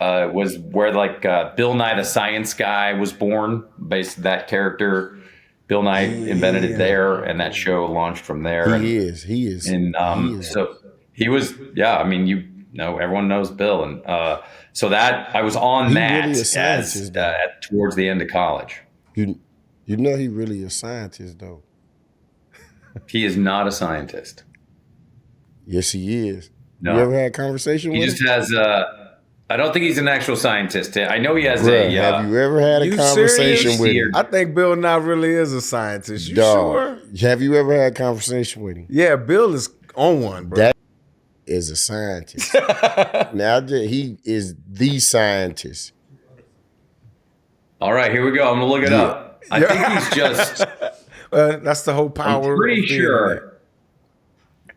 was where like Bill Nye the Science Guy was born. Based that character, Bill Nye invented it Yeah. there, and that show launched from there. He is. He is. And He is. so he was, yeah. I mean, everyone knows Bill, and so that I was on He that really a as scientist, though. towards the end of college. You you know he really a scientist, though. He is not a scientist. Yes, he is. No, You ever had a conversation he with just him? has. I don't think he's an actual scientist. I know he has Bruh, a. have you ever had a You conversation serious? with him? I think Bill Nye really is a scientist. You Dog, sure? have you ever had a conversation with him? Yeah, Bill is on one, bro. That is a scientist. Now he is the scientist. All right, here we go. I'm gonna look it Yeah. up. I think he's just. That's the whole power. I'm pretty of theater, man. sure.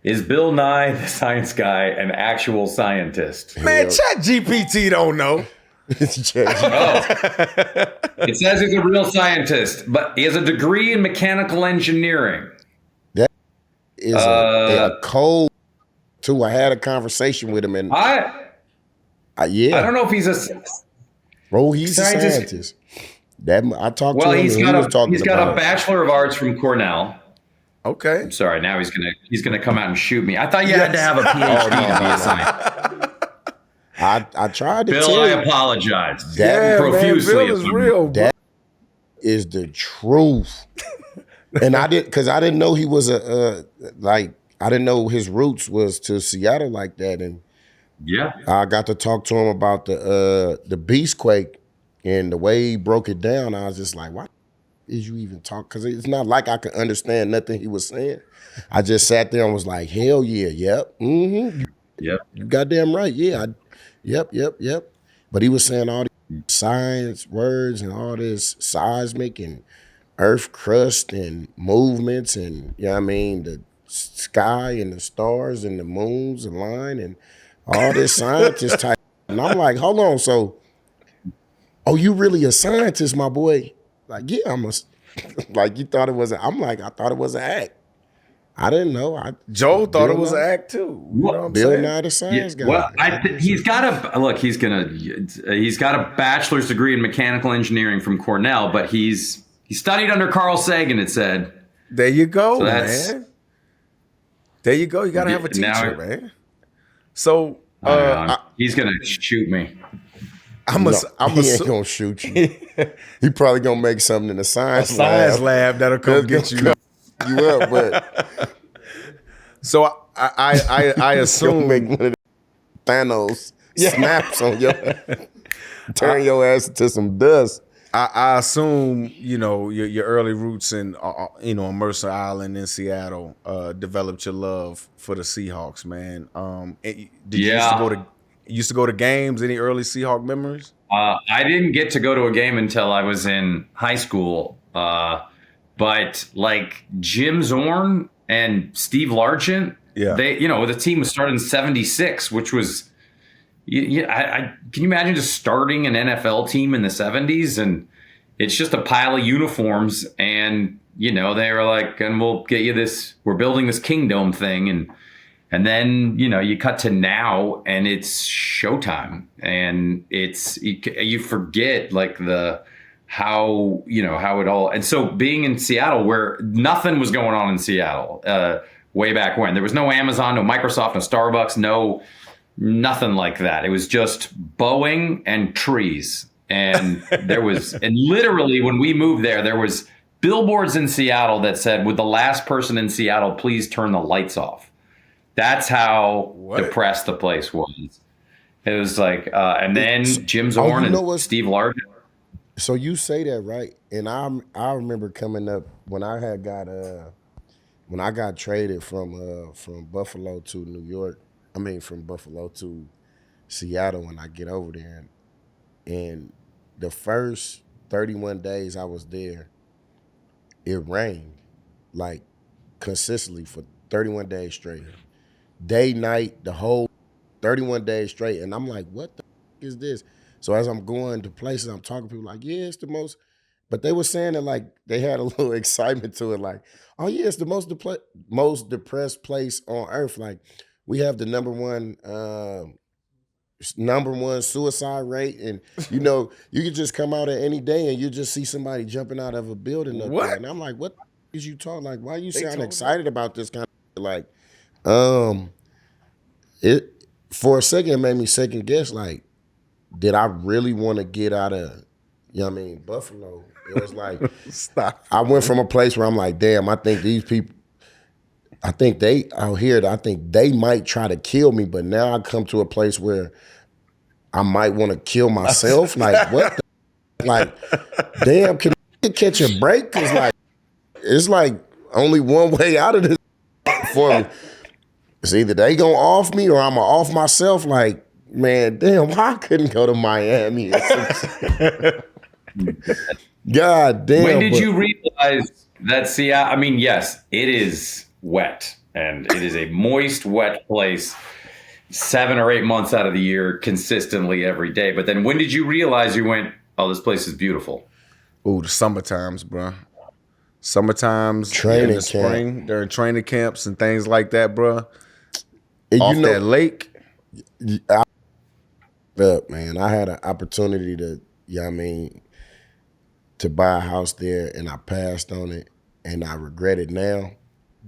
Is Bill Nye the Science Guy an actual scientist? Man, Chat GPT don't know. Oh, it says he's a real scientist, but he has a degree in mechanical engineering. That is a cold too. I had a conversation with him, and I yeah, don't know if he's a. bro, he's scientist. a scientist. That I talked Well, to him, he's and got he was talking he's got about a Bachelor of Arts from Cornell. Okay. I'm sorry, now he's gonna come out and shoot me. I thought you had to have a PhD to be a scientist. I tried to Bill, tell I you apologize that profusely. Man, Bill is real, bro. that is the truth, and I didn't know he was I didn't know his roots was to Seattle like that, and Yeah. I got to talk to him about the Beastquake and the way he broke it down. I was just like, why is you even talk? Because it's not like I could understand nothing he was saying. I just sat there and was like, hell yeah, yep, mm-hmm. Yep. You goddamn right, yeah, yep. But he was saying all these science words and all this seismic and earth crust and movements and, you know what I mean, the sky and the stars and the moons align and all this scientist type. And I'm like, hold on, so, oh, you really a scientist, my boy? Like, yeah, I'm a, like you thought it was I'm like, I thought it was an act. I didn't know. Joe thought Bill it was Nye- an act too. You know what I'm Bill saying? Nye the Science Guy. Well, he's got a bachelor's degree in mechanical engineering from Cornell, but he studied under Carl Sagan. It said. There you go, So that's- man. There you go. You gotta have a Now- teacher, man. So He's gonna shoot me. I'm No, a he ain't gonna shoot you. He probably gonna make something in the science lab that'll come get you. You up, but So I assume make assume one of the Thanos snaps on your turn your ass into some dust. I assume your early roots in on Mercer Island in Seattle developed your love for the Seahawks, man. Did you used to go to games? Any early Seahawk memories? I didn't get to go to a game until I was in high school. But like Jim Zorn and Steve Largent, Yeah. the team was started in '76, which was, can you imagine just starting an NFL team in the '70s? And it's just a pile of uniforms. And, they were like, and we'll get you this, we're building this Kingdome thing. And then, you cut to now and it's showtime and you forget like how it all. And so being in Seattle where nothing was going on in Seattle way back when, there was no Amazon, no Microsoft, no Starbucks, nothing like that. It was just Boeing and trees. And and literally when we moved there was billboards in Seattle that said, would the last person in Seattle please turn the lights off? That's how depressed the place was. It was like, and then Jim Zorn and Steve Largent. So you say that, right? And I remember coming up when I got traded from Buffalo to New York. I mean, from Buffalo to Seattle when I get over there. And the first 31 days I was there, it rained like consistently for 31 days straight. Day, night, the whole 31 days straight. And I'm like, what the is this? So as I'm going to places, I'm talking to people like, yeah, it's the most, but they were saying that like they had a little excitement to it, like, oh yeah, it's the most depressed place on earth. Like we have the number one #1 suicide rate, and you know you could just come out at any day and you just see somebody jumping out of a building up there, and I'm like, what is you talking? Like, why you sound excited about this kind of like? It for a second it made me second guess. Like, did I really want to get out of? You know what I mean, Buffalo? It was like Stop. I went from a place where I'm like, damn, I think these people. I think they out here. I think they might try to kill me, but now I come to a place where I might want to kill myself. Like what? Like, damn, can I catch a break? Cause like it's like only one way out of this for me. It's either they gonna off me or I'm gonna off myself. Like, man, damn, why I couldn't go to Miami? God damn. When did you realize that Seattle? I mean, yes, it is wet, and it is a moist, wet place 7 or 8 months out of the year, consistently every day. But then when did you realize you went, oh, this place is beautiful? Ooh, the summer times, bro. Summertimes, Training in the spring, camp. during training camps and things like that, bro. And Off that lake. Man, I had an opportunity to, you know what I mean, to buy a house there, and I passed on it, and I regret it now.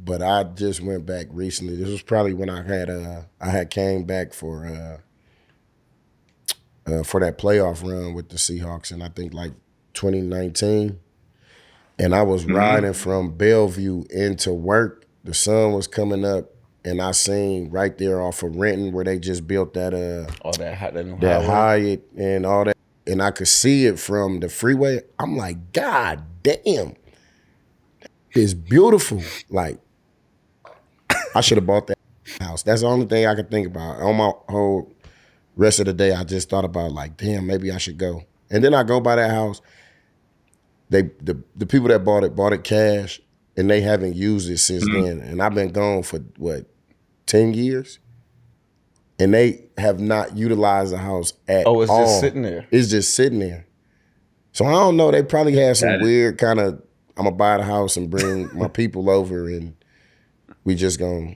But I just went back recently. This was probably when I had came back for that playoff run with the Seahawks, and I think like 2019. And I was riding from Bellevue into work. The sun was coming up, and I seen right there off of Renton where they just built that that Hyatt and all that, and I could see it from the freeway. I'm like, God damn, it's beautiful. Like, I should have bought that house. That's the only thing I could think about. On my whole rest of the day, I just thought about like, damn, maybe I should go. And then I go by that house. The people that bought it cash, and they haven't used it since then. And I've been gone for what, 10 years? And they have not utilized the house at all. Oh, it's just sitting there. It's just sitting there. So I don't know. They probably had some weird kind of, I'm gonna buy the house and bring my people over, and we just gonna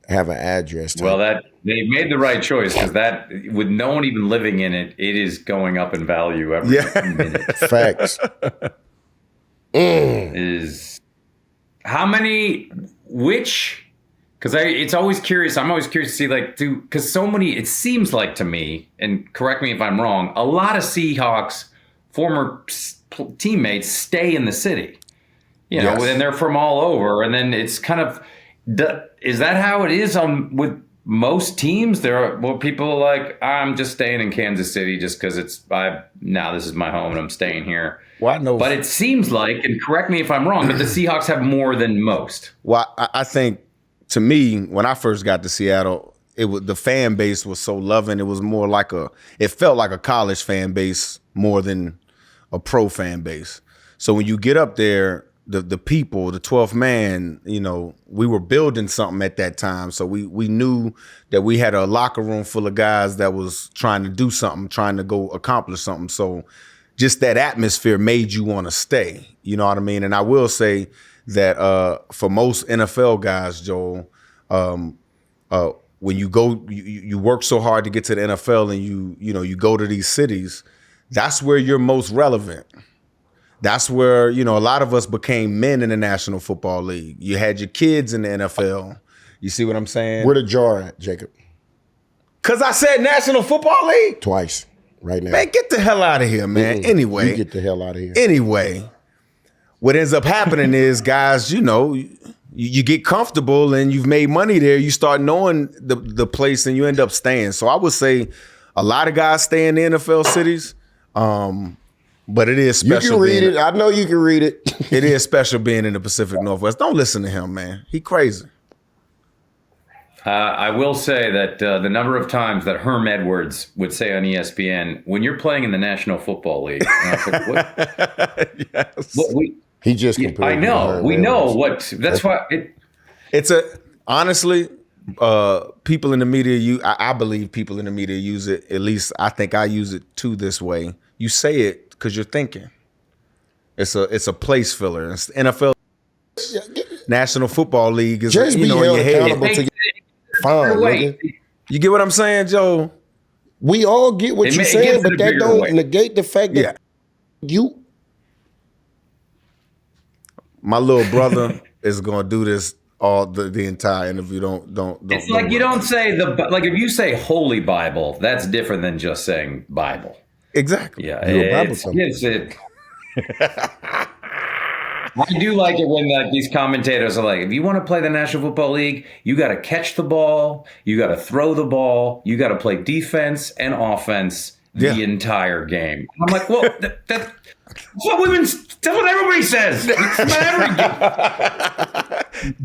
have an address. Well, they made the right choice, because that, with no one even living in it, it is going up in value every minute. Facts. Is how many, which, because it's always curious. I'm always curious to see, like, because so many, it seems like to me, and correct me if I'm wrong, a lot of Seahawks former teammates stay in the city, you know, and they're from all over. And then it's kind of, is that how it is with most teams? There are people like, I'm just staying in Kansas City just because now this is my home and I'm staying here. Well, I know, but it seems like, and correct me if I'm wrong, but the Seahawks have more than most. Well, I think, to me, when I first got to Seattle, the fan base was so loving. It was more like it felt like a college fan base more than a pro fan base. So when you get up there, the people, the 12th man, you know, we were building something at that time. So we knew that we had a locker room full of guys that was trying to do something, trying to go accomplish something. So just that atmosphere made you want to stay. You know what I mean? And I will say that for most NFL guys, Joel, when you go, you work so hard to get to the NFL, and you go to these cities, that's where you're most relevant. That's where, a lot of us became men in the National Football League. You had your kids in the NFL. You see what I'm saying? Where the jar at, Jacob? Because I said National Football League? Twice right now. Man, get the hell out of here, man. Mm-mm. Anyway. You get the hell out of here. Anyway, what ends up happening is, guys, you get comfortable and you've made money there. You start knowing the place and you end up staying. So I would say a lot of guys stay in the NFL cities. But it is special. You can read it. I know you can read it. It is special being in the Pacific Northwest. Don't listen to him, man. He crazy. I will say that the number of times that Herm Edwards would say on ESPN, when you're playing in the National Football League, and I was like, what? Yes. He just compared. I know. We know what. That's why it's honestly, people in the media. I believe people in the media use it. At least I think I use it too this way. You say it because you're thinking. It's a place filler. It's NFL, National Football League is just in your head. Fine, Wait. You get what I'm saying, Joe? We all get what you're saying, but that don't negate the fact that you. My little brother is gonna do this all the entire interview. Don't. It's like you don't say like if you say Holy Bible, that's different than just saying Bible. Exactly. Yeah, it. I do like it when these commentators are like, if you want to play the National Football League, you got to catch the ball, you got to throw the ball, you got to play defense and offense the entire game. I'm like, well, that's what everybody says.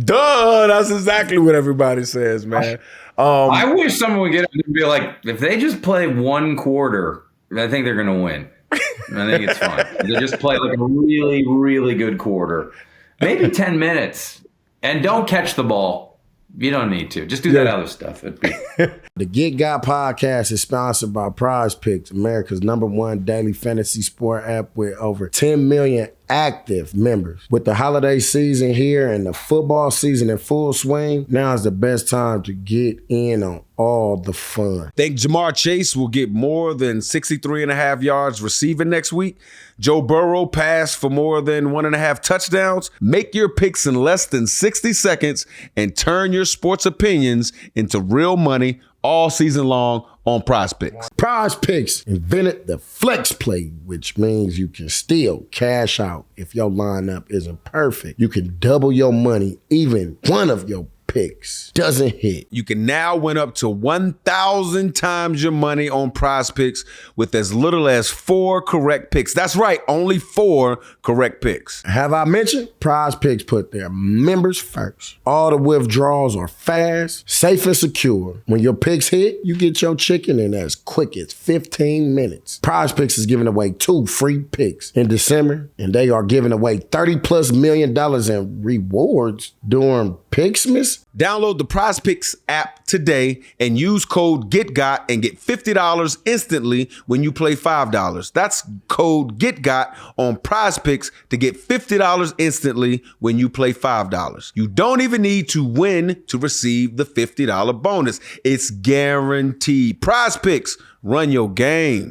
Duh, that's exactly what everybody says, man. I wish someone would get up and be like, if they just play one quarter, I think they're going to win. I think it's fine. They just play like a really, really good quarter. Maybe 10 minutes. And don't catch the ball. You don't need to. Just do that other stuff. The Get Got podcast is sponsored by Prize Picks, America's #1 daily fantasy sport app with over 10 million active members. With the holiday season here and the football season in full swing, now is the best time to get in on all the fun. Think Jamar Chase will get more than 63.5 yards receiving next week? Joe Burrow passed for more than 1.5 touchdowns? Make your picks in less than 60 seconds and turn your sports opinions into real money all season long on Prize Picks. Prize Picks invented the flex play, which means you can still cash out if your lineup isn't perfect. You can double your money even one of your picks doesn't hit. You can now win up to 1,000 times your money on Prize Picks with as little as 4 correct picks. That's right, only 4 correct picks. Have I mentioned? Prize Picks put their members first. All the withdrawals are fast, safe, and secure. When your picks hit, you get your chicken in as quick as 15 minutes. Prize Picks is giving away 2 free picks in December, and they are giving away $30+ million in rewards during Picksmas. Download the Prize Picks app today and use code GETGOT and get $50 instantly when you play $5. That's code GETGOT on Prize Picks to get $50 instantly when you play $5. You don't even need to win to receive the $50 bonus. It's guaranteed. Prize Picks, run your game.